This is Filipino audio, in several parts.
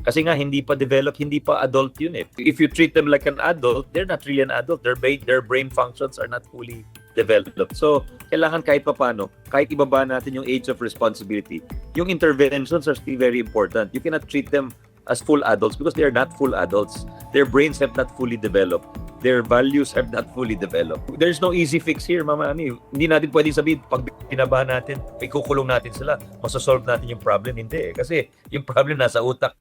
Kasi nga hindi pa developed, hindi pa adult yun eh. If you treat them like an adult, they're not really an adult. Their brain functions are not fully developed. So, kailangan kahit papano, kahit ibaba natin yung age of responsibility, yung interventions are still very important. You cannot treat them as full adults because they are not full adults. Their brains have not fully developed. Their values have not fully developed. There's no easy fix here, Mama Ani. Hindi natin pwedeng sabihin, pag binabahan natin, ikukulong natin sila, masasolve natin yung problem. Hindi eh. Kasi yung problem nasa utak.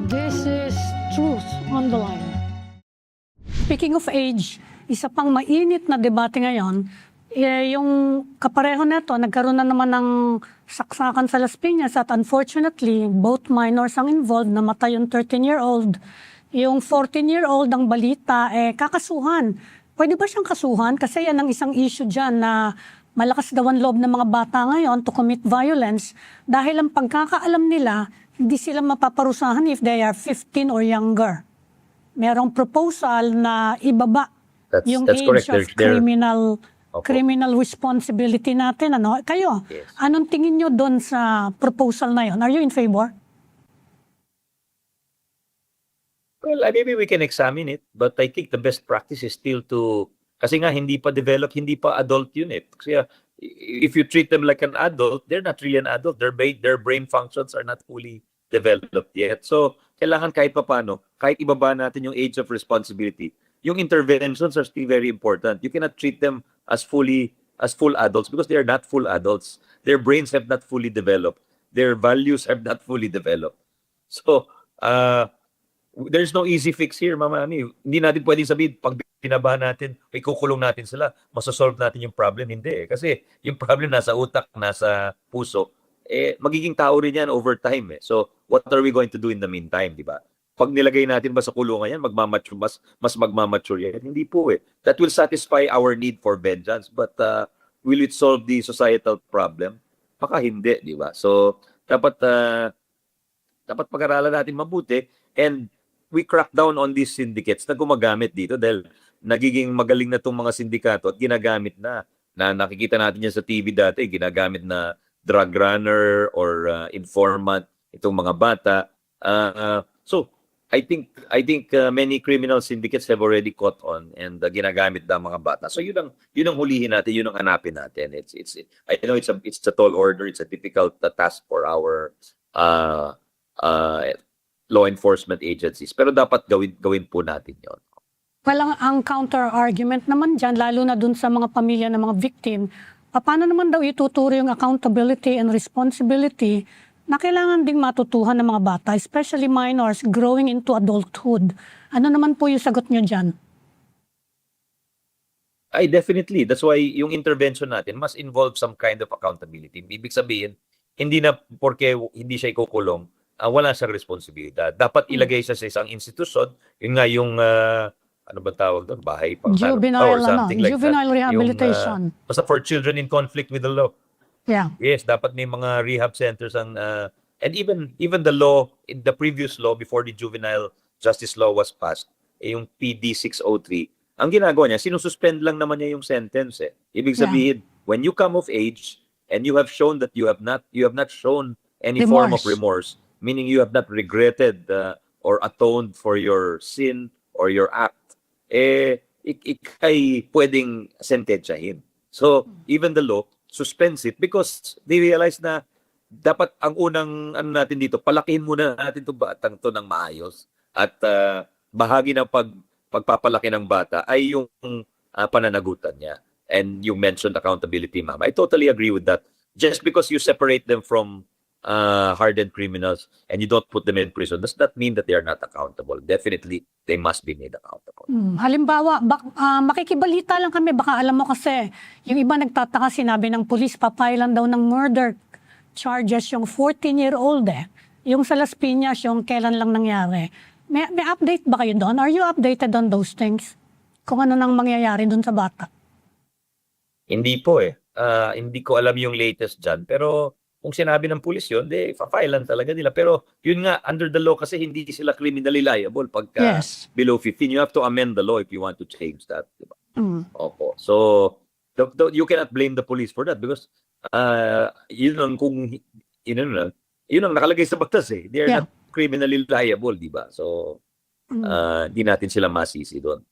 This is truth on the line. Speaking of age, isa pang mainit na debate ngayon, yung kapareho neto, nagkaroon na naman ng saksakan sa Las Piñas at unfortunately, both minors ang involved, namatay yung 13-year-old. Yung 14-year-old ang balita, kakasuhan. Pwede ba siyang kasuhan? Kasi yan ang isang issue dyan na malakas daw ang loob ng mga bata ngayon to commit violence dahil ang pagkakaalam nila, hindi sila mapaparusahan if they are 15 or younger. Merong proposal na ibaba yung That's age correct. of criminal responsibility natin. Ano? Kayo, Yes. anong tingin nyo doon sa proposal na yun? Are you in favor? Well, maybe we can examine it, but I think the best practice is still to, kasi nga hindi pa developed, hindi pa adult yun eh. Kasi if you treat them like an adult, they're not really an adult. Their brain functions are not fully developed yet. So, kailangan kahit papano, kahit ibaba natin yung age of responsibility, yung interventions are still very important. You cannot treat them as full adults because they are not full adults. Their brains have not fully developed. Their values have not fully developed. So, there's no easy fix here, Mama Ani. Hindi natin pwedeng sabihin, pag binabahan natin, ikukulong natin sila, masasolve natin yung problem. Hindi eh. Kasi yung problem nasa utak, nasa puso, magiging tao rin yan over time eh. So, what are we going to do in the meantime, di ba? Pag nilagay natin ba sa kulungan yan, mas magmamature yan? Hindi po eh. That will satisfy our need for vengeance. But will it solve the societal problem? Baka hindi, di ba? So, dapat pag-aralan natin mabuti and we crack down on these syndicates na gumagamit dito dahil nagiging magaling na itong mga sindikato at ginagamit na nakikita natin yan sa TV dati, ginagamit na drug runner or informant itong mga bata. So, I think many criminal syndicates have already caught on and ginagamit na mga bata. So yun ang hulihin natin, yun ang hanapin natin. I know it's a tall order, it's a difficult task for our law enforcement agencies. Pero dapat gawin po natin yon. Well, ang counter-argument naman dyan, lalo na dun sa mga pamilya ng mga victim, paano naman daw ituturo yung accountability and responsibility na kailangan ding matutuhan ng mga bata, especially minors growing into adulthood. Ano naman po yung sagot nyo dyan? Definitely. That's why yung intervention natin must involve some kind of accountability. Ibig sabihin, hindi na porque hindi siya ikukulong, wala siyang responsibilidad. Dapat ilagay siya sa isang institusyon, yun nga yung, ano ba tawag doon? Bahay pang Juvenile, like juvenile that. rehabilitation. Basta for children in conflict with the law. Yeah. Yes, dapat may mga rehab centers and even the law, in the previous law before the juvenile justice law was passed, yung PD 603, ang ginagawa niya, sinususpend lang naman niya yung sentence eh. Ibig sabihin, when you come of age and you have shown that you have not shown any form of remorse, meaning you have not regretted or atoned for your sin or your act, ikay pwedeng sentensyahin. So, even the law suspends it because they realize na dapat ang unang natin dito, palakihin muna natin itong batang to ng maayos. At bahagi ng pagpapalaki ng bata ay yung pananagutan niya. And you mentioned accountability, Ma'am. I totally agree with that. Just because you separate them from hardened criminals and you don't put them in prison does not mean that they are not accountable. Definitely, they must be made accountable. Halimbawa, makikibalita lang kami, baka alam mo kasi, yung iba nagtataka, sinabi ng pulis, papailan daw ng murder charges yung 14-year-old eh. Yung sa Las Piñas, yung kailan lang nangyari. May update ba kayo doon? Are you updated on those things? Kung ano nang mangyayari doon sa bata? Hindi po eh. Hindi ko alam yung latest dyan. Pero kung sinabi ng pulis yun, fa-filean talaga nila. Pero yun nga, under the law kasi hindi sila criminally liable pagka below 15. You have to amend the law if you want to change that. Diba? Opo. So, you cannot blame the police for that because yun ang kung yun ang nakalagay sa batas eh. They are Yeah. not criminally liable, di ba? So, Mm. di natin sila masisi doon.